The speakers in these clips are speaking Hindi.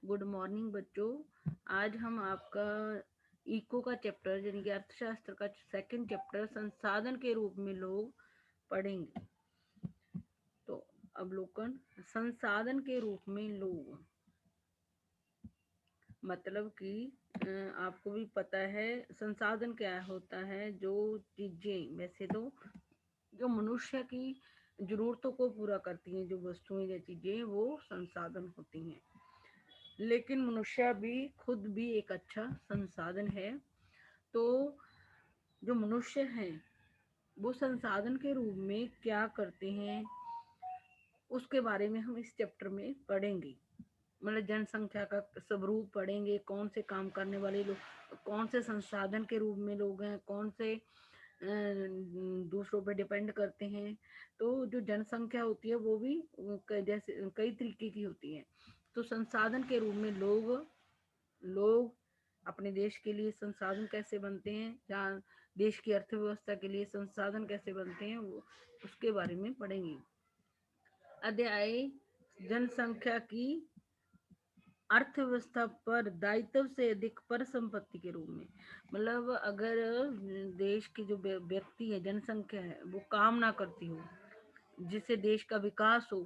गुड मॉर्निंग बच्चों। आज हम आपका इको का चैप्टर यानी कि अर्थशास्त्र का सेकंड चैप्टर संसाधन के रूप में लोग पढ़ेंगे। तो अवलोकन, संसाधन के रूप में लोग मतलब कि आपको भी पता है संसाधन क्या होता है। जो चीजें वैसे तो जो मनुष्य की जरूरतों को पूरा करती हैं, जो वस्तुएं या चीजें, वो संसाधन होती हैं। लेकिन मनुष्य भी खुद भी एक अच्छा संसाधन है। तो जो मनुष्य हैं वो संसाधन के रूप में क्या करते हैं उसके बारे में हम इस चैप्टर में पढ़ेंगे। मतलब जनसंख्या का स्वरूप पढ़ेंगे, कौन से काम करने वाले लोग, कौन से संसाधन के रूप में लोग हैं, कौन से दूसरों पे डिपेंड करते हैं। तो जो जनसंख्या होती है वो भी जैसे कई तरीके की होती है। तो संसाधन के रूप में लोग अपने देश के लिए संसाधन कैसे बनते हैं, जहाँ देश की अर्थव्यवस्था के लिए संसाधन कैसे बनते हैं, वो उसके बारे में पढ़ेंगे। अध्याय जनसंख्या की अर्थव्यवस्था पर दायित्व से अधिक पर संपत्ति के रूप में। मतलब अगर देश की जो व्यक्ति है, जनसंख्या है, वो काम ना करती हो जिससे देश का विकास हो,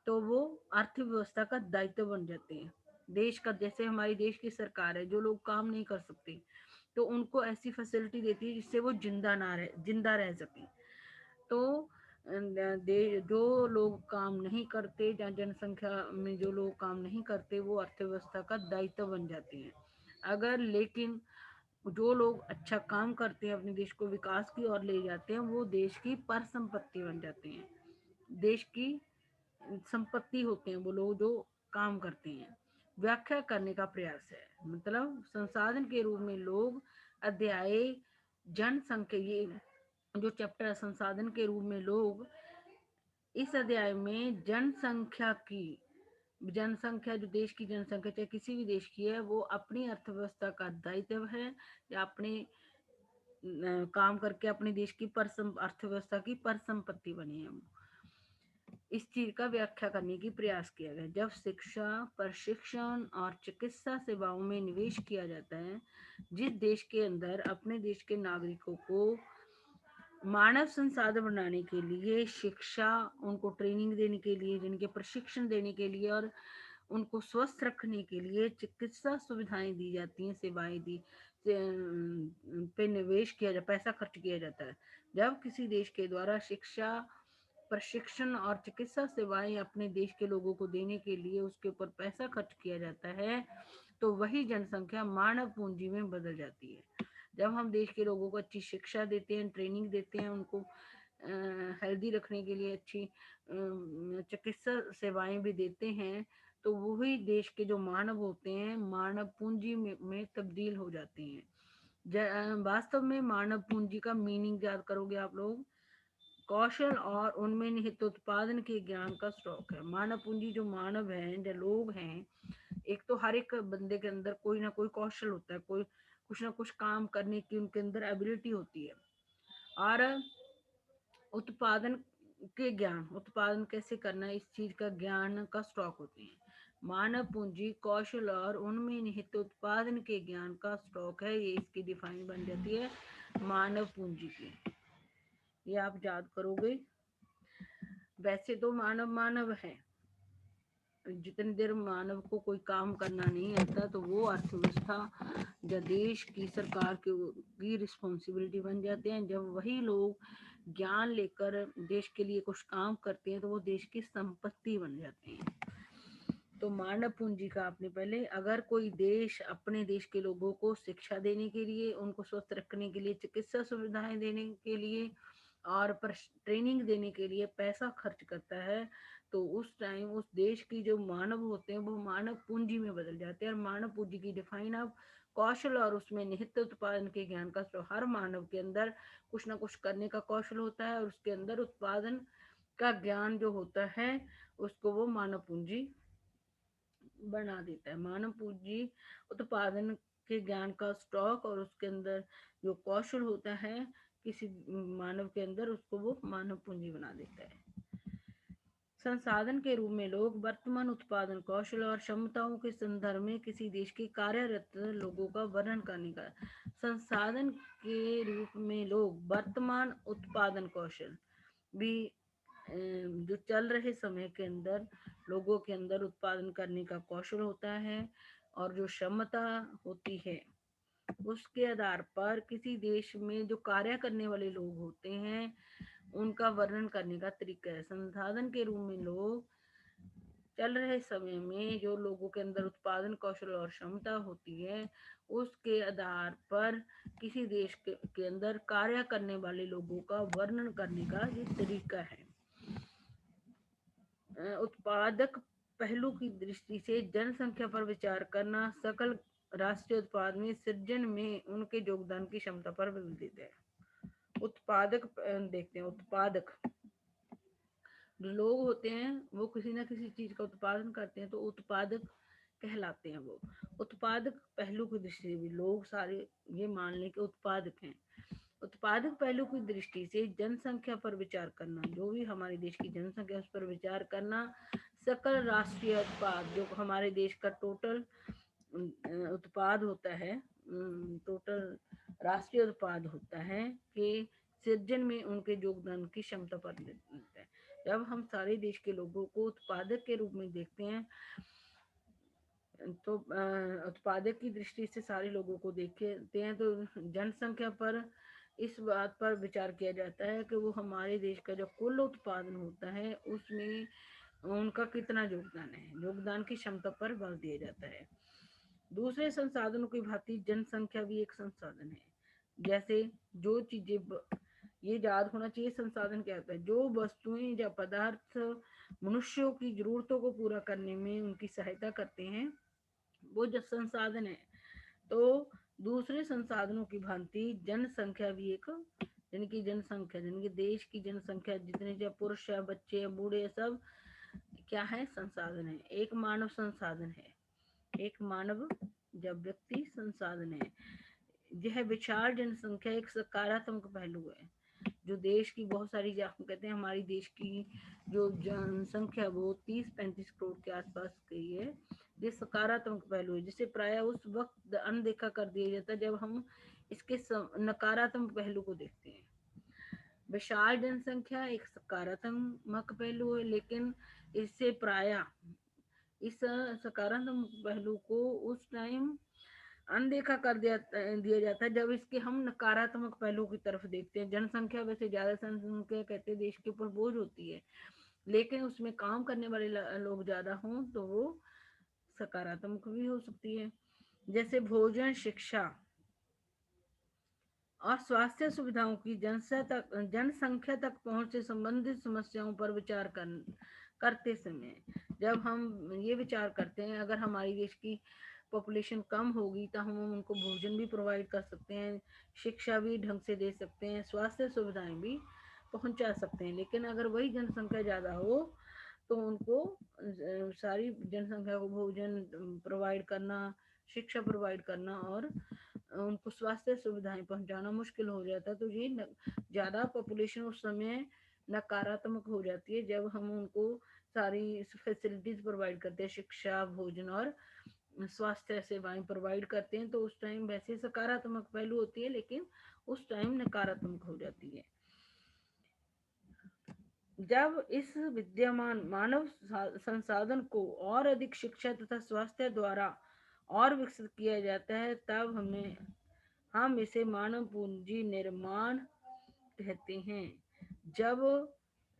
तो वो अर्थव्यवस्था का दायित्व बन जाते हैं देश का। जैसे हमारी देश की सरकार है, जो लोग काम नहीं कर सकते तो उनको ऐसी फैसिलिटी देती है जिससे वो जिंदा रह सके। तो जो लोग काम नहीं करते, या जनसंख्या में जो लोग काम नहीं करते, वो अर्थव्यवस्था का दायित्व बन जाते हैं। अगर लेकिन जो लोग अच्छा काम करते हैं, अपने देश को विकास की ओर ले जाते हैं, वो देश की परिसंपत्ति बन जाते हैं। देश की संपत्ति होते हैं वो लोग जो काम करते हैं। व्याख्या करने का प्रयास है, मतलब संसाधन के रूप में लोग। अध्याय जनसंख्या, ये जो चैप्टर है संसाधन के रूप में लोग, इस अध्याय में जनसंख्या जो देश की जनसंख्या चाहे किसी भी देश की है, वो अपनी अर्थव्यवस्था का दायित्व है, या अपने काम करके अपने देश की अर्थव्यवस्था की परिसंपत्ति बनी है। इस चीज का व्याख्या करने की प्रयास किया गया। जब शिक्षा, प्रशिक्षण और चिकित्सा सेवाओं में निवेश किया जाता है, जिस देश के अंदर अपने देश के नागरिकों को मानव संसाधन बनाने के लिए, शिक्षा, उनको ट्रेनिंग देने के लिए, जिनके प्रशिक्षण देने के लिए, और उनको स्वस्थ रखने के लिए चिकित्सा सुविधाएं दी जाती हैं, सेवाएं दी पे निवेश किया जाता, पैसा खर्च किया जाता है। जब किसी देश के द्वारा शिक्षा, प्रशिक्षण और चिकित्सा सेवाएं अपने देश के लोगों को देने के लिए उसके ऊपर पैसा खर्च किया जाता है, तो वही जनसंख्या मानव पूंजी में बदल जाती है। जब हम देश के लोगों को अच्छी शिक्षा देते हैं, ट्रेनिंग देते हैं, उनको हेल्दी रखने के लिए अच्छी चिकित्सा सेवाएं भी देते हैं, तो वही देश के जो मानव होते हैं मानव पूंजी में तब्दील हो जाते हैं। वास्तव में मानव पूंजी का मीनिंग याद करोगे आप लोग, कौशल और उनमें निहित उत्पादन के ज्ञान का स्टॉक है। मानव पूंजी जो मानव है, जो लोग हैं, एक तो हर एक बंदे के अंदर कोई ना कोई कौशल होता है, कोई कुछ ना कुछ काम करने की उनके अंदर एबिलिटी होती है। और उत्पादन के ज्ञान, उत्पादन कैसे करना है, इस चीज का ज्ञान का स्टॉक होते हैं। मानव पूंजी कौशल और उनमें निहित उत्पादन के ज्ञान का स्टॉक है, ये इसकी डिफाइन बन जाती है मानव पूंजी की। ये आप याद करोगे। वैसे तो मानव मानव है, जितनी देर मानव को कोई काम करना नहीं आता तो वो अर्थव्यवस्था या देश की सरकार की रिस्पॉन्सिबिलिटी बन जाते हैं। जब वही लोग ज्ञान लेकर देश के लिए कुछ काम करते हैं तो वो देश की संपत्ति बन जाते हैं। तो मानव पूंजी का आपने पहले, अगर कोई देश अपने देश के लोगों को शिक्षा देने के लिए, उनको स्वस्थ रखने के लिए, चिकित्सा सुविधाएं देने के लिए और ट्रेनिंग देने के लिए पैसा खर्च करता है, तो उस टाइम उस देश की जो मानव होते हैं वो मानव पूंजी में बदल जाते हैं। और मानव पूंजी की डिफाइन आप कौशल और उसमें निहित उत्पादन के ज्ञान का। तो हर मानव के अंदर कुछ ना कुछ करने का कौशल होता है, और उसके अंदर उत्पादन का ज्ञान जो होता है उसको वो मानव पूंजी बना देता है। मानव पूंजी उत्पादन के ज्ञान का स्टॉक, और उसके अंदर जो कौशल होता है किसी मानव के अंदर, उसको वो मानव पूंजी बना देता है। संसाधन के रूप में लोग वर्तमान उत्पादन कौशल और क्षमताओं के संदर्भ में किसी देश के कार्यरत लोगों का वर्णन करने का। संसाधन के रूप में लोग वर्तमान उत्पादन कौशल भी जो चल रहे समय के अंदर लोगों के अंदर उत्पादन करने का कौशल होता है और जो क्षमता होती है उसके आधार पर किसी देश में जो कार्य करने वाले लोग होते हैं उनका वर्णन करने का तरीका है। संसाधन के रूप में लोग चल रहे समय में जो लोगों के अंदर उत्पादन कौशल और क्षमता होती है उसके आधार पर किसी देश के अंदर कार्य करने वाले लोगों का वर्णन करने का ये तरीका है। उत्पादक पहलू की दृष्टि से जनसंख्या पर विचार करना सकल राष्ट्रीय उत्पाद में सृजन में उनके योगदान की क्षमता पर विदित है। उत्पादक देखते हैं, उत्पादक जो लोग होते हैं वो किसी ना किसी चीज का उत्पादन करते हैं तो उत्पादक कहलाते हैं। वो उत्पादक पहलू की दृष्टि से भी लोग सारे ये मान लें कि उत्पादक हैं। उत्पादक पहलू की दृष्टि से जनसंख्या पर विचार करना, जो भी हमारे देश की जनसंख्या उस पर विचार करना, सकल राष्ट्रीय उत्पाद जो हमारे देश का टोटल उत्पाद होता है, टोटल राष्ट्रीय उत्पाद होता है कि सृजन में उनके योगदान की क्षमता पर निर्भर है। जब हम सारे देश के लोगों को उत्पादक के रूप में देखते हैं तो उत्पादक की दृष्टि से सारे लोगों को देखते हैं तो जनसंख्या पर इस बात पर विचार किया जाता है कि वो हमारे देश का जो कुल उत्पादन होता है उसमें उनका कितना योगदान है, योगदान की क्षमता पर बल दिया जाता है। दूसरे संसाधनों की भांति जनसंख्या भी एक संसाधन है। जैसे जो चीजें ये याद होना चाहिए संसाधन क्या होता है, जो वस्तुएं या पदार्थ मनुष्यों की जरूरतों को पूरा करने में उनकी सहायता करते हैं वो जो संसाधन है। तो दूसरे संसाधनों की भांति जनसंख्या भी एक यानी कि जनसंख्या यानी कि देश की जनसंख्या जितने चाहे पुरुष है बच्चे बूढ़े सब क्या है, संसाधन है, एक मानव संसाधन है, एक मानव जब व्यक्ति संसाधन है। यह विशाल जनसंख्या एक सकारात्मक पहलू है। जो देश की बहुत सारी हम कहते हैं हमारी देश की जो जनसंख्या वो 30-35 करोड़ के आसपास की है, ये सकारात्मक पहलू है जिसे प्राय उस वक्त अनदेखा कर दिया जाता है जब हम इसके नकारात्मक पहलू को देखते हैं। विशाल जनसंख्या एक सकारात्मक पहलू है लेकिन इससे प्राय इस सकारात्मक पहलू को उस टाइम अनदेखा कर दिया जाता है जब इसके हम नकारात्मक पहलू की तरफ देखते हैं। जनसंख्या वैसे ज्यादा जनसंख्या कहते हैं देश के ऊपर बोझ होती है लेकिन उसमें काम करने वाले लोग ज्यादा हों तो वो सकारात्मक भी हो सकती है। जैसे भोजन, शिक्षा और स्वास्थ्य सुविधाओं की जनसंख्या तक पहुंच से संबंधित समस्याओं पर विचार करते समय जब हम ये विचार करते हैं अगर हमारी देश की पॉपुलेशन कम होगी तो हम उनको भोजन भी प्रोवाइड कर सकते हैं, शिक्षा भी ढंग से दे सकते हैं, स्वास्थ्य सुविधाएं भी पहुंचा सकते हैं। लेकिन अगर वही जनसंख्या ज़्यादा हो तो उनको सारी जनसंख्या को भोजन प्रोवाइड करना, शिक्षा प्रोवाइड करना और उनको स्वास्थ्य सुविधाएं पहुंचाना मुश्किल हो जाता है। तो ये ज़्यादा पॉपुलेशन उस समय नकारात्मक हो जाती है जब हम उनको सारी फैसिलिटीज प्रोवाइड करते हैं, शिक्षा, भोजन और स्वास्थ्य सेवाएं प्रोवाइड करते हैं तो उस टाइम वैसे सकारात्मक पहलू होती है लेकिन उस टाइम नकारात्मक हो जाती है। जब इस विद्यमान मानव संसाधन को और अधिक शिक्षा तथा स्वास्थ्य द्वारा और विकसित किया जाता है तब हम इसे मानव पूंजी निर्माण कहते हैं। जब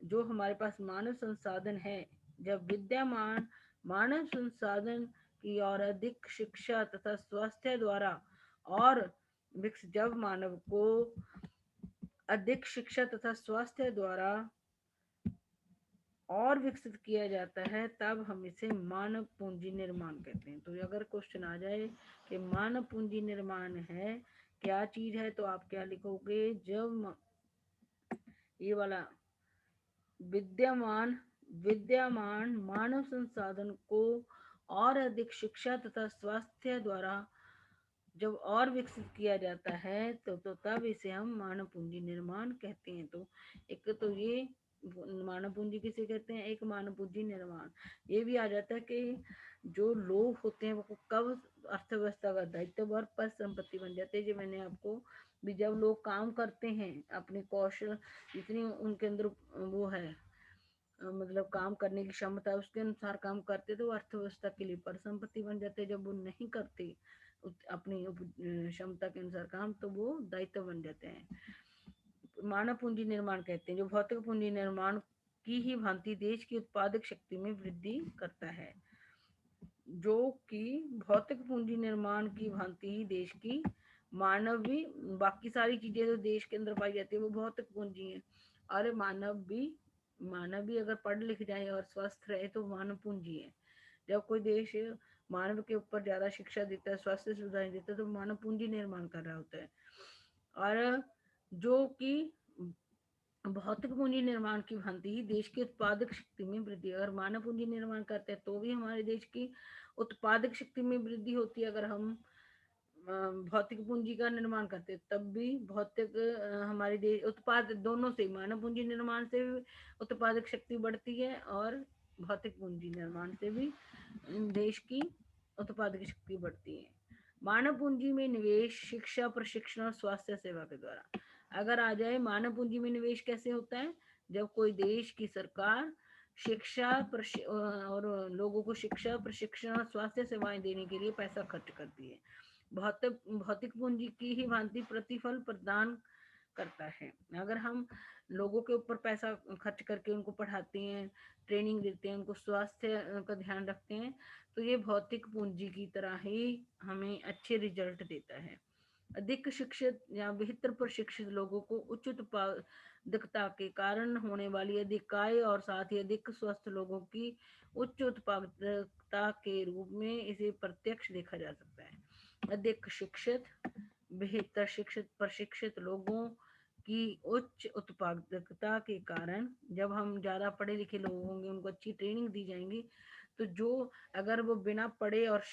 जो हमारे पास मानव संसाधन है, जब विद्यमान मानव संसाधन की और अधिक शिक्षा तथा स्वास्थ्य द्वारा और जब मानव को अधिक शिक्षा तथा स्वास्थ्य द्वारा और विकसित किया जाता है तब हम इसे मानव पूंजी निर्माण कहते हैं। तो अगर क्वेश्चन आ जाए कि मानव पूंजी निर्माण है क्या चीज है तो आप क्या लिखोगे, जब ये वाला विद्यमान मानव संसाधन को और अधिक शिक्षा तथा स्वास्थ्य द्वारा जब और विकसित किया जाता है तो तब इसे हम मानव पूंजी निर्माण कहते हैं। तो एक तो ये मानव पूंजी किसे कहते हैं? एक मानव पूंजी निर्माण। ये भी आ जाता है कि जो लोग होते हैं वो कब अर्थव्यवस्था का दायित्व और पर संपत्ति बन जाते हैं। जो मैंने आपको भी, जब लोग काम करते हैं अपने कौशल जितनी उनके अंदर वो है, मतलब काम करने की क्षमता, उसके अनुसार काम करते तो वो अर्थव्यवस्था के लिए पर संपत्ति बन जाते। जब वो नहीं करते अपनी क्षमता के अनुसार काम, तो वो दायित्व बन जाते हैं। मानव पूंजी निर्माण कहते हैं जो भौतिक पूंजी निर्माण की ही भांति देश की उत्पादक शक्ति में वृद्धि करता है। जो कि भौतिक पूंजी निर्माण की भांति ही देश की मानवी, बाकी सारी चीजें जो देश के अंदर पाई जाती है वो भौतिक पूंजी है। और मानव भी अगर पढ़ लिख जाए और स्वस्थ रहे तो मानव पूंजी है। जब कोई देश मानव के ऊपर ज्यादा शिक्षा देता है, स्वास्थ्य सुविधाएं देता है, तो मानव पूंजी निर्माण कर रहा होता है। और जो कि भौतिक पूंजी निर्माण की भांति ही देश की उत्पादक शक्ति में वृद्धि। अगर मानव पूंजी निर्माण करते हैं तो भी हमारे देश की उत्पादक शक्ति में वृद्धि होती है। अगर हम भौतिक पूंजी का निर्माण करते हैं तब भी भौतिक हमारे देश उत्पाद, दोनों से, मानव पूंजी निर्माण से भी उत्पादक शक्ति बढ़ती है और भौतिक पूंजी निर्माण से भी देश की उत्पादक शक्ति बढ़ती है। मानव पूंजी में निवेश शिक्षा, प्रशिक्षण और स्वास्थ्य सेवा के द्वारा। अगर आ जाए मानव पूंजी में निवेश कैसे होता है? जब कोई देश की सरकार शिक्षा और लोगों को शिक्षा, प्रशिक्षण और स्वास्थ्य सेवाएं देने के लिए पैसा खर्च करती है। भौतिक पूंजी की ही भांति प्रतिफल प्रदान करता है। अगर हम लोगों के ऊपर पैसा खर्च करके उनको पढ़ाते हैं, ट्रेनिंग देते हैं, उनको स्वास्थ्य का ध्यान रखते हैं, तो ये भौतिक पूंजी की तरह ही हमें अच्छे रिजल्ट देता है। अधिक शिक्षित या बेहतर प्रशिक्षित लोगों को उच्च उत्पादकता के कारण होने वाली अधिक आय और साथ ही अधिक स्वस्थ लोगों की उच्च उत्पादकता के रूप में इसे प्रत्यक्ष देखा जा सकता है। अधिक शिक्षित, बेहतर शिक्षित, प्रशिक्षित लोगों की उच्च उत्पादकता के कारण, जब हम ज्यादा पढ़े लिखे लोग होंगे, उनको अच्छी ट्रेनिंग दी जाएंगी, तो जो अगर वो बिना पढ़े और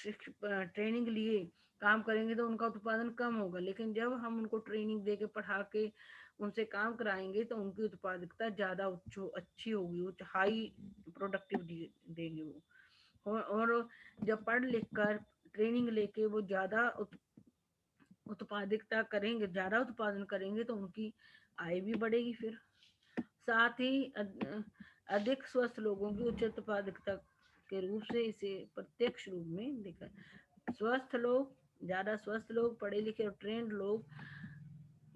ट्रेनिंग लिए काम करेंगे तो उनका उत्पादन कम होगा। लेकिन जब हम उनको ट्रेनिंग दे के पढ़ा के उनसे काम कराएंगे तो उनकी उत्पादकता ज्यादा अच्छी होगी, उच्च हाई प्रोडक्टिविटी देंगे वो। और जब पढ़ लिख कर ट्रेनिंग लेके वो ज्यादा उत्पादकता करेंगे, ज्यादा उत्पादन करेंगे, तो उनकी आय भी बढ़ेगी। फिर साथ ही अधिक स्वस्थ लोगों की उच्च उत्पादकता के रूप से इसे प्रत्यक्ष रूप में देखा। स्वस्थ लोग, ज्यादा स्वस्थ लोग, पढ़े लिखे और ट्रेंड लोग,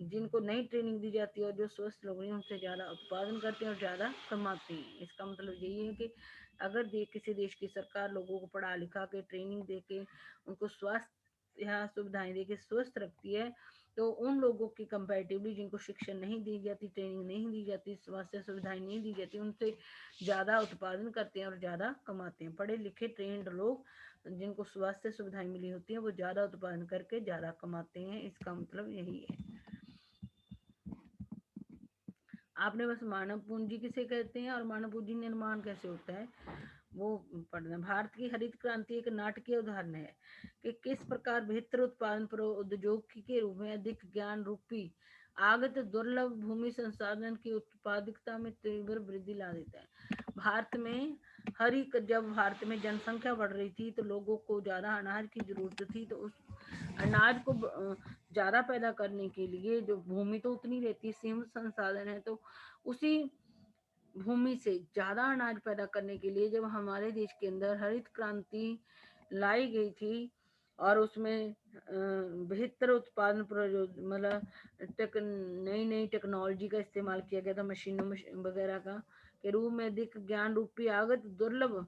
जिनको नई ट्रेनिंग दी जाती है और जो स्वस्थ लोग हैं उनसे ज्यादा उत्पादन करते हैं और ज्यादा कमाते हैं। इसका मतलब यही है कि अगर किसी देश की सरकार लोगों को पढ़ा लिखा के ट्रेनिंग दे के उनको स्वास्थ्य या सुविधाएं दे के स्वस्थ रखती है, तो उन लोगों की कंपैरेटिवली जिनको शिक्षा नहीं दी जाती, ट्रेनिंग नहीं दी जाती, स्वास्थ्य सुविधाएं नहीं दी जाती, उनसे ज्यादा उत्पादन करते हैं और ज्यादा कमाते हैं। पढ़े लिखे ट्रेंड लोग जिनको स्वास्थ्य सुविधाएं मिली होती है वो ज्यादा उत्पादन करके ज्यादा कमाते हैं। इसका मतलब यही है। आपने बस मानव पूंजी किसे कहते हैं और मानव पूंजी निर्माण कैसे होता है वो पढ़ना। भारत की हरित क्रांति एक नाटकीय उदाहरण है कि किस प्रकार बेहतर उत्पादन प्रौद्योगिकी के रूप में अधिक ज्ञान रूपी आगत दुर्लभ भूमि संसाधन की उत्पादकता में तीव्र वृद्धि ला देता है। जब भारत में जनसंख्या बढ़ रही थी तो लोगों को ज्यादा अनाज की जरूरत थी, तो उस अनाज को ज्यादा पैदा करने के लिए जो भूमि तो उतनी रहती, सीमित संसाधन है, तो उसी भूमि से ज्यादा अनाज पैदा करने के लिए जब हमारे देश के अंदर हरित क्रांति लाई गई थी और उसमें बेहतर उत्पादन मतलब नई नई टेक्नोलॉजी का इस्तेमाल किया गया था, मशीनों वगैरह का के रूप में अधिक ज्ञान रूपी आगत दुर्लभ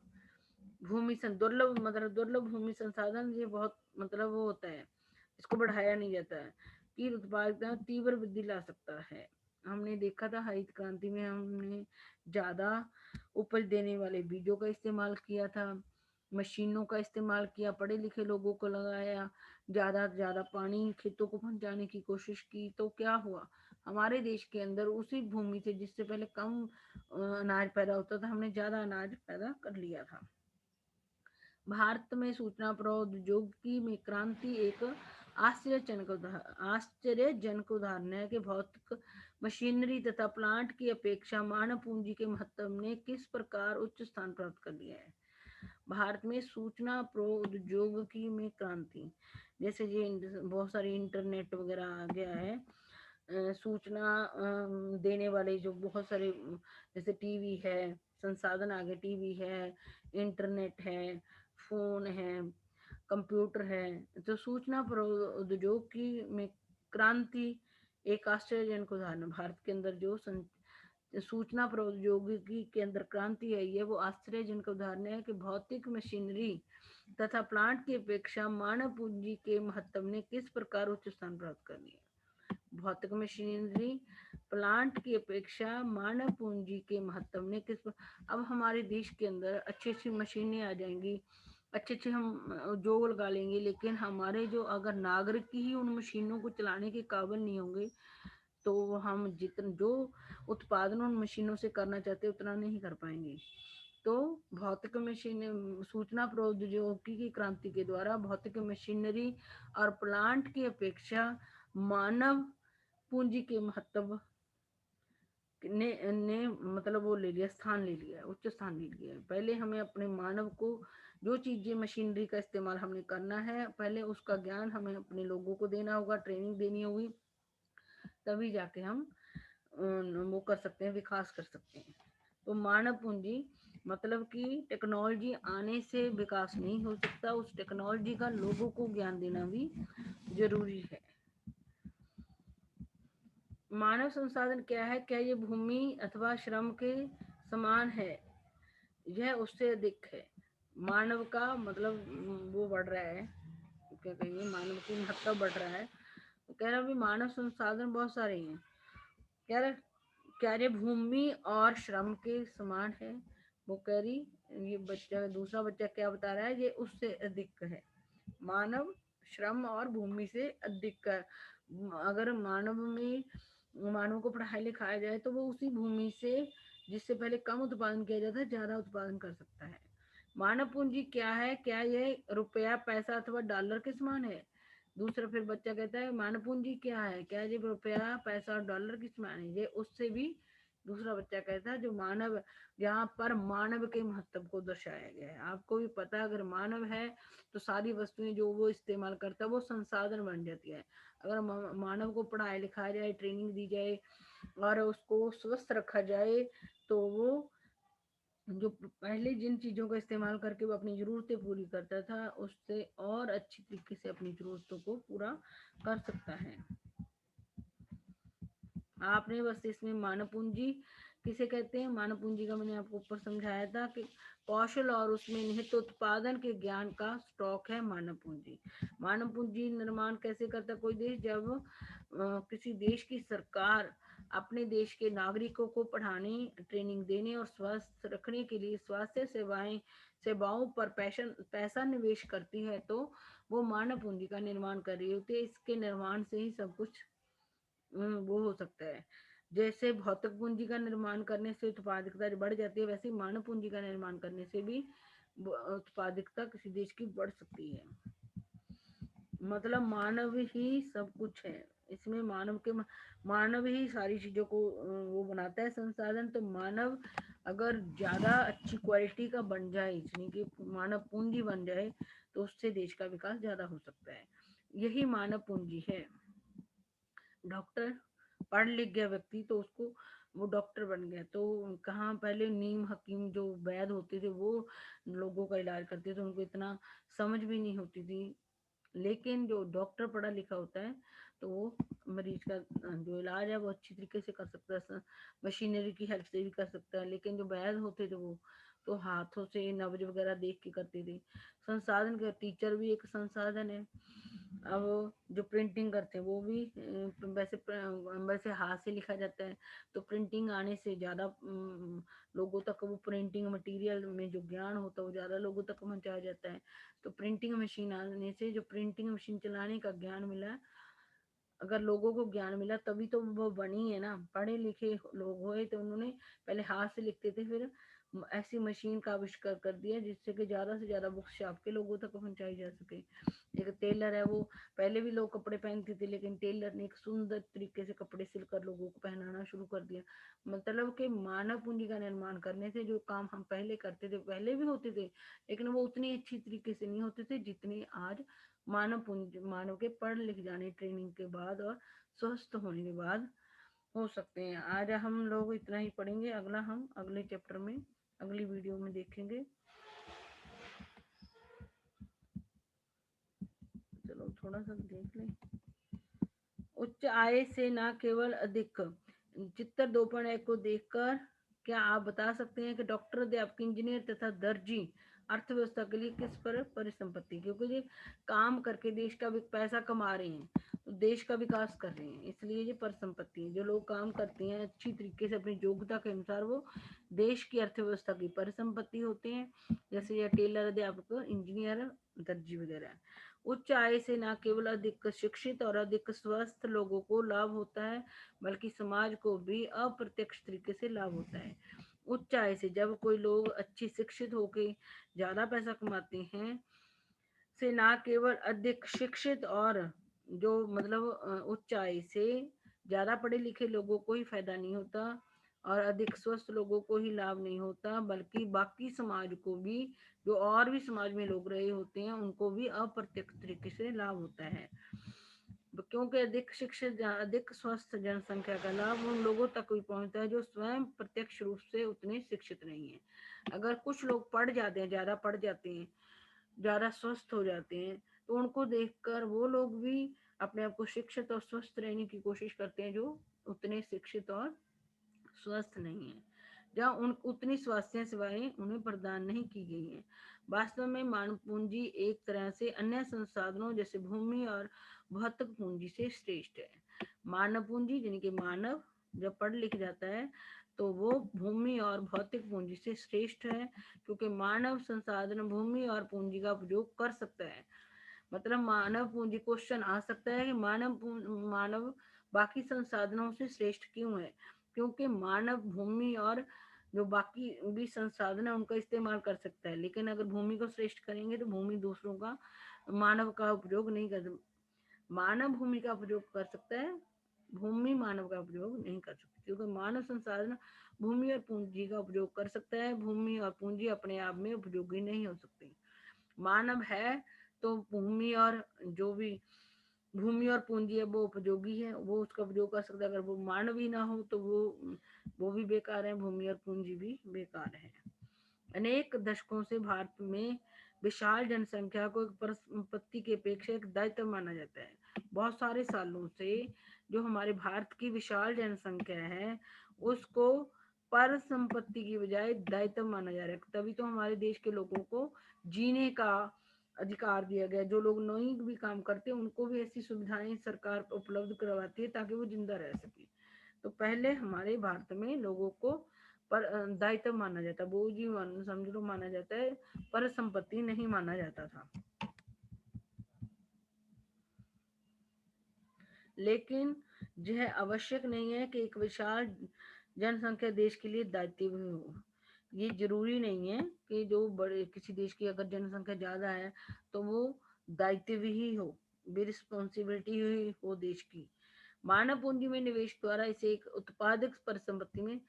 दुर्लभ भूमि संसाधन, ये बहुत मतलब वो होता है, इसको बढ़ाया नहीं जाता है, कि उत्पादकता में तीव्र वृद्धि ला सकता है। हमने देखा था हरित क्रांति में हमने ज्यादा उपज देने वाले बीजों का इस्तेमाल किया था, मशीनों का इस्तेमाल किया, पढ़े लिखे लोगों को लगाया, ज्यादा से ज्यादा पानी खेतों को पहुंचाने की कोशिश की, तो क्या हुआ, हमारे देश के अंदर उसी भूमि से जिससे पहले कम अनाज पैदा होता था, हमने ज्यादा अनाज पैदा कर लिया था। भारत में सूचना प्रौद्योगिकी में क्रांति एक आश्चर्यजनक उदाहरण है कि भौतिक मशीनरी तथा प्लांट की अपेक्षा मानव पूंजी के महत्व ने किस प्रकार उच्च स्थान प्राप्त कर लिया है। भारत में सूचना प्रौद्योगिकी में क्रांति, जैसे ये बहुत सारी इंटरनेट वगैरह आ गया है, सूचना देने वाले जो बहुत सारे जैसे टीवी है, संसाधन आ गए, टीवी है, इंटरनेट है, फोन है, कंप्यूटर है। तो सूचना प्रौद्योगिकी में क्रांति एक आश्चर्यजनक उदाहरण। भारत के अंदर जो सूचना प्रौद्योगिकी के अंदर क्रांति आई है वो आश्चर्यजनक उदाहरण है कि भौतिक मशीनरी तथा प्लांट की अपेक्षा मानव पूंजी के महत्व ने किस प्रकार उच्च स्थान प्राप्त कर लिया। भौतिक मशीनरी प्लांट की अपेक्षा मानव पूंजी के महत्व ने अब हमारे देश के अंदर अच्छी अच्छी मशीनें आ जाएंगी, अच्छे अच्छे हम उद्योग लगा लेंगे, लेकिन हमारे जो अगर नागरिक ही उन मशीनों को चलाने के काबिल नहीं होंगे तो हम जितना जो उत्पादन उन मशीनों से करना चाहते उतना नहीं कर पाएंगे। तो भौतिक मशीन सूचना प्रौद्योगिकी की क्रांति के द्वारा भौतिक मशीनरी और प्लांट की अपेक्षा मानव पूंजी के महत्व ने मतलब वो ले लिया, स्थान ले लिया, उच्च स्थान ले लिया। पहले हमें अपने मानव को जो चीजें मशीनरी का इस्तेमाल हमने करना है, पहले उसका ज्ञान हमें अपने लोगों को देना होगा, ट्रेनिंग देनी होगी, तभी जाके हम वो कर सकते हैं, विकास कर सकते हैं। तो मानव पूंजी मतलब कि टेक्नोलॉजी आने से विकास नहीं हो सकता, उस टेक्नोलॉजी का लोगों को ज्ञान देना भी जरूरी है। मानव संसाधन क्या है? क्या ये भूमि अथवा श्रम के समान है? यह उससे अधिक है। मानव का मतलब वो बढ़ रहा है, क्या कहेंगे, मानव की महत्व बढ़ रहा है। तो कह रहा भी मानव संसाधन बहुत सारे हैं। कह रहा क्या ये भूमि और श्रम के समान है? वो कह रही, ये बच्चा दूसरा बच्चा क्या बता रहा है, ये उससे अधिक है। मानव श्रम और भूमि से अधिक है। अगर मानव को पढ़ाया लिखाया जाए तो वो उसी भूमि से जिससे पहले कम उत्पादन किया जाता है ज्यादा उत्पादन कर सकता है। मानव पूंजी क्या है? क्या ये रुपया, पैसा अथवा डॉलर के समान है? दूसरा फिर बच्चा कहता है मानव पूंजी क्या है? क्या ये रुपया, पैसा और डॉलर के समान है? ये उससे भी दूसरा बच्चा कहता है जो मानव, यहाँ पर मानव के महत्व को दर्शाया गया है। आपको भी पता है अगर मानव है तो सारी वस्तुएं जो वो इस्तेमाल करता है वो संसाधन बन जाती है। अगर मानव को पढ़ाया लिखाया जाए, ट्रेनिंग दी जाए और उसको स्वस्थ रखा जाए तो वो जो पहले जिन चीजों का इस्तेमाल करके वो अपनी जरूरतें पूरी करता था उससे और अच्छी तरीके से अपनी जरूरतों को पूरा कर सकता है। आपने बस इसमें मानव पूंजी किसे कहते हैं? मानव पूंजी का मैंने आपको ऊपर समझाया था कि कौशल और उसमें निहित उत्पादन के ज्ञान का स्टॉक है मानव पूंजी। मानव पूंजी निर्माण कैसे करता कोई देश? जब किसी देश की सरकार अपने देश के नागरिकों को पढ़ाने, ट्रेनिंग देने और स्वस्थ रखने के लिए स्वास्थ्य सेवाओं पर पैसा निवेश करती है तो वो मानव पूंजी का निर्माण कर रही होती है। इसके निर्माण से ही सब कुछ वो हो सकता है। जैसे भौतिक पूंजी का निर्माण करने से उत्पादकता बढ़ जाती है, वैसे मानव पूंजी का निर्माण करने से भी उत्पादकता किसी देश की बढ़ सकती है। मतलब मानव ही सब कुछ है, इसमें मानव ही सारी चीजों को वो बनाता है संसाधन। तो मानव अगर ज्यादा अच्छी क्वालिटी का बन जाए, इसमें कि मानव पूंजी बन जाए तो उससे देश का विकास ज्यादा हो सकता है। यही मानव पूंजी है। डॉक्टर पढ़ लिख गया व्यक्ति तो उसको वो डॉक्टर बन गया, तो कहाँ पहले नीम हकीम जो वैद्य होते थे वो लोगों का इलाज करते थे, उनको इतना समझ भी नहीं होती थी। लेकिन जो डॉक्टर पढ़ा लिखा होता है तो वो मरीज का जो इलाज है वो अच्छी तरीके से कर सकता है, मशीनरी की हेल्प से भी कर सकता है। लेकिन जो वैद्य होते थे वो तो हाथों से नब्ज वगैरह देख के करते थे। संसाधन का टीचर भी एक संसाधन है। अब जो प्रिंटिंग करते हैं वो भी वैसे हाथ से लिखा जाता है, तो प्रिंटिंग आने से ज़्यादा लोगों तक वो प्रिंटिंग मटेरियल में जो ज्ञान होता है वो ज़्यादा लोगों तक पहुंचाया जाता है। तो प्रिंटिंग मशीन आने से जो प्रिंटिंग मशीन चलाने का ज्ञान मिला, अगर लोगों को ज्ञान मिला तभी तो वो बनी है ना। पढ़े लिखे लोग हुए तो उन्होंने पहले हाथ से लिखते थे, फिर ऐसी मशीन का आविष्कार कर दिया जिससे कि ज्यादा से ज्यादा बुक्स छाप के लोगों तक पहुंचाई जा सके। एक टेलर है, वो पहले भी लोग कपड़े पहनते थे, लेकिन टेलर ने एक सुंदर तरीके से कपड़े सिलकर लोगों को पहनाना शुरू कर दिया। मतलब कि मानव पूंजी का निर्माण करने से जो काम हम पहले करते थे, पहले भी होते थे, लेकिन वो उतनी अच्छी तरीके से नहीं होते थे जितने आज मानव पूंजी, मानव के पढ़ लिख जाने, ट्रेनिंग के बाद और स्वस्थ होने के बाद हो सकते हैं। आज हम लोग इतना ही पढ़ेंगे, अगला हम अगले चैप्टर में, अगली वीडियो में देखेंगे। चलो थोड़ा सा देख लें। उच्च आय से न केवल अधिक। चित्र 2.1 को देखकर क्या आप बता सकते हैं कि डॉक्टर, अध्यापक, इंजीनियर तथा दर्जी अर्थव्यवस्था के लिए किस पर परिसंपत्ति, क्योंकि ये काम करके देश का भी पैसा कमा रहे हैं, तो देश का विकास कर रहे हैं, इसलिए ये परिसंपत्ति है। जो लोग काम करते हैं अच्छी तरीके से अपनी योग्यता के अनुसार, वो देश की अर्थव्यवस्था की परिसंपत्ति होते हैं। जैसे ये टेलर, अध्यापक, इंजीनियर, दर्जी वगैरह। उच्च आय से न केवल अधिक शिक्षित और अधिक स्वस्थ लोगों को लाभ होता है, बल्कि समाज को भी अप्रत्यक्ष तरीके से लाभ होता है। उच्च आय से जब कोई लोग अच्छी शिक्षित होके ज्यादा पैसा कमाते हैं, से ना केवल अधिक शिक्षित और जो मतलब उच्च आय से ज्यादा पढ़े लिखे लोगों को ही फायदा नहीं होता और अधिक स्वस्थ लोगों को ही लाभ नहीं होता, बल्कि बाकी समाज को भी, जो और भी समाज में लोग रहे होते हैं, उनको भी अप्रत्यक्ष तरीके से लाभ होता है। क्योंकि अधिक शिक्षित, अधिक स्वस्थ जनसंख्या का लाभ उन लोगों तक भी पहुंचता है जो स्वयं प्रत्यक्ष रूप से उतने शिक्षित नहीं है। अगर कुछ लोग पढ़ जाते हैं, ज्यादा पढ़ जाते हैं, ज्यादा स्वस्थ हो जाते हैं, तो उनको देखकर वो लोग भी अपने आप को शिक्षित और स्वस्थ रहने की कोशिश करते हैं जो उतने शिक्षित और स्वस्थ नहीं है, जहाँ उन उतनी स्वास्थ्य सेवाएं उन्हें प्रदान नहीं की गई हैं। वास्तव में मानव पूंजी एक तरह से अन्य संसाधनों जैसे भूमि और भौतिक पूंजी से श्रेष्ठ है। मानव पूंजी यानी कि मानव जब पढ़ लिख जाता है तो वो भूमि और भौतिक पूंजी से श्रेष्ठ है, क्योंकि मानव संसाधन भूमि और पूंजी का उपयोग कर सकता है। मतलब मानव पूंजी, क्वेश्चन आ सकता है कि मानव बाकी संसाधनों से श्रेष्ठ क्यों है, क्योंकि मानव भूमि और जो बाकी भी संसाधन है उनका इस्तेमाल कर सकता है, लेकिन अगर भूमि को श्रेष्ठ करेंगे तो भूमि दूसरों का, मानव का उपयोग नहीं कर, मानव भूमि का उपयोग कर सकता है, भूमि मानव का उपयोग नहीं कर सकती, क्योंकि मानव संसाधन भूमि और पूंजी का उपयोग कर सकता है, भूमि और पूंजी अपने आप में उपयोगी नहीं हो सकती। मानव है तो भूमि और जो भी भूमि और पूंजी है वो उपयोगी है, वो उसका उपयोग कर सकता है। अगर वो मानव ही ना हो तो वो भी बेकार है, भूमि और पूंजी भी बेकार है। अनेक दशकों से भारत में विशाल जनसंख्या को एक संपत्ति की अपेक्षा एक दायित्व माना जाता है। बहुत सारे सालों से जो हमारे भारत की विशाल जनसंख्या है उसको पर संपत्ति की बजाय दायित्व माना जा रहा है। तभी तो हमारे देश के लोगों को जीने का अधिकार दिया गया। जो लोग नहीं भी काम करते उनको भी ऐसी सुविधाएं सरकार उपलब्ध करवाती है ताकि वो जिंदा रह सके। तो पहले हमारे भारत में लोगों को पर दायित्व माना जाता, बोझ ही समझ लो माना जाता है, पर संपत्ति नहीं माना जाता था। लेकिन यह आवश्यक नहीं है कि एक विशाल जनसंख्या देश के लिए दायित्व भी हो। ये जरूरी नहीं है कि जो बड़े किसी देश की अगर जनसंख्या ज्यादा है तो वो दायित्व ही हो, भी रिस्पॉन्सिबिलिटी ही हो देश की। मानव पूंजी में निवेश द्वारा इसे एक उत्पादक परिसंपत्ति में,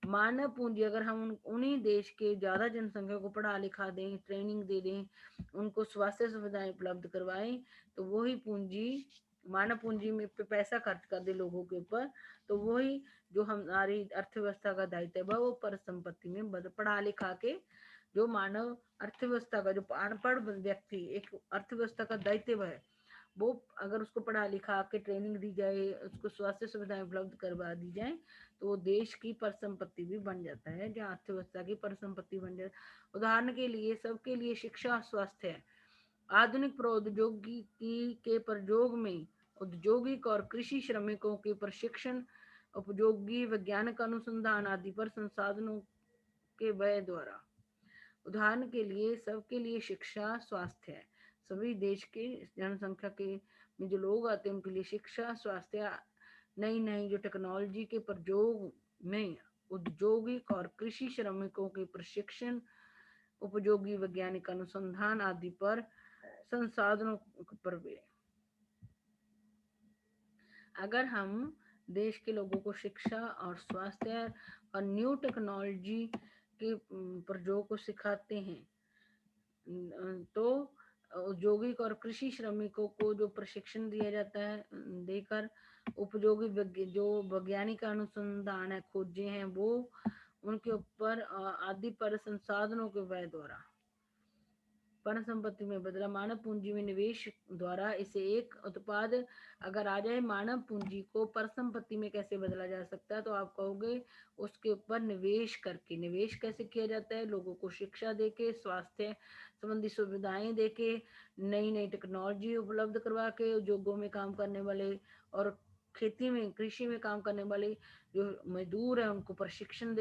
मानव पूंजी अगर हम उन्हीं देश के ज्यादा जनसंख्या को पढ़ा लिखा दें, ट्रेनिंग दे दें, उनको स्वास्थ्य सुविधाएं उपलब्ध करवाएं, तो वही पूंजी, मानव पूंजी में पे पैसा खर्च कर दे लोगों के ऊपर, तो वही जो हमारी अर्थव्यवस्था का दायित्व है वो परिसंपत्ति में पढ़ा लिखा के, जो मानव अर्थव्यवस्था का, जो अनपढ़ व्यक्ति एक अर्थव्यवस्था का दायित्व है, वो अगर उसको पढ़ा लिखा के ट्रेनिंग दी जाए, उसको स्वास्थ्य सुविधाएं उपलब्ध करवा दी जाए, तो वो देश की परिसंपत्ति भी बन जाता है, जहाँ अर्थव्यवस्था की परिसंपत्ति बन जाए। उदाहरण के लिए सबके लिए शिक्षा और स्वास्थ्य है। आधुनिक प्रौद्योगिकी के प्रयोग में औद्योगिक और कृषि श्रमिकों के प्रशिक्षण, उपयोगी वैज्ञानिक अनुसंधान आदि पर संसाधनों के व्यय द्वारा। उदाहरण के लिए सबके लिए शिक्षा, स्वास्थ्य है। सभी देश के जनसंख्या के में जो लोग आते हैं उनके लिए शिक्षा, स्वास्थ्य, नई नई जो टेक्नोलॉजी के प्रयोग में औद्योगिक और कृषि श्रमिकों के प्रशिक्षण, उपयोगी वैज्ञानिक अनुसंधान आदि पर संसाधनों पर भी। अगर हम देश के लोगों को शिक्षा और स्वास्थ्य और न्यू टेक्नोलॉजी के प्रयोग को सिखाते हैं, तो औद्योगिक और कृषि श्रमिकों को जो प्रशिक्षण दिया जाता है देकर, उपयोगी जो वैज्ञानिक अनुसंधान है, खोजें हैं, वो उनके ऊपर आदि पर संसाधनों के व्यय द्वारा पर संपत्ति में बदला। मानव पूंजी में निवेश द्वारा इसे एक उत्पाद अगर आ जाए, मानव पूंजी को पर संपत्ति में कैसे बदला जा सकता है, तो आप कहोगे उसके ऊपर निवेश करके। निवेश कैसे किया जाता है? लोगों को शिक्षा देके, स्वास्थ्य संबंधी सुविधाएं देके, नई नई टेक्नोलॉजी उपलब्ध करवा के, उद्योगों में काम करने वाले और खेती में, कृषि में काम करने वाले जो मजदूर हैं उनको प्रशिक्षण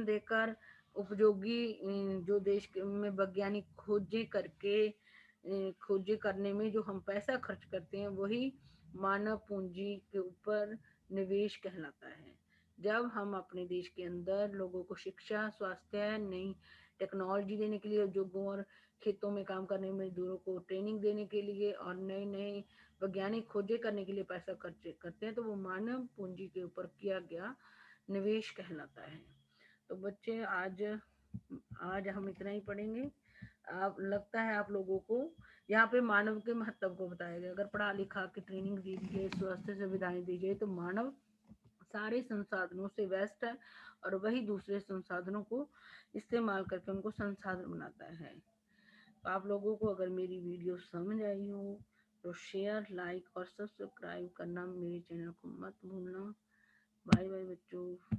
देकर उपयोगी जो देश में वैज्ञानिक खोजें करके, खोजें करने में जो हम पैसा खर्च करते हैं, वही मानव पूंजी के ऊपर निवेश कहलाता है। जब हम अपने देश के अंदर लोगों को शिक्षा, स्वास्थ्य, नई टेक्नोलॉजी देने के लिए, उद्योगों और खेतों में काम करने में मजदूरों को ट्रेनिंग देने के लिए और नए नए वैज्ञानिक खोजें करने के लिए पैसा खर्च करते हैं, तो वो मानव पूंजी के ऊपर किया गया निवेश कहलाता है। तो बच्चे आज हम इतना ही पढ़ेंगे। आप लगता है आप लोगों को यहाँ पे मानव के महत्व को बताया गया। अगर पढ़ा लिखा के ट्रेनिंग दी गई, स्वास्थ्य सुविधाएं दी गई, तो मानव सारे संसाधनों से व्यस्त है और वही दूसरे संसाधनों को इस्तेमाल करके उनको संसाधन बनाता है। तो आप लोगों को अगर मेरी वीडियो समझ आई हो तो शेयर, लाइक और सब्सक्राइब करना मेरे चैनल को मत भूलना। बाय बाय बच्चों।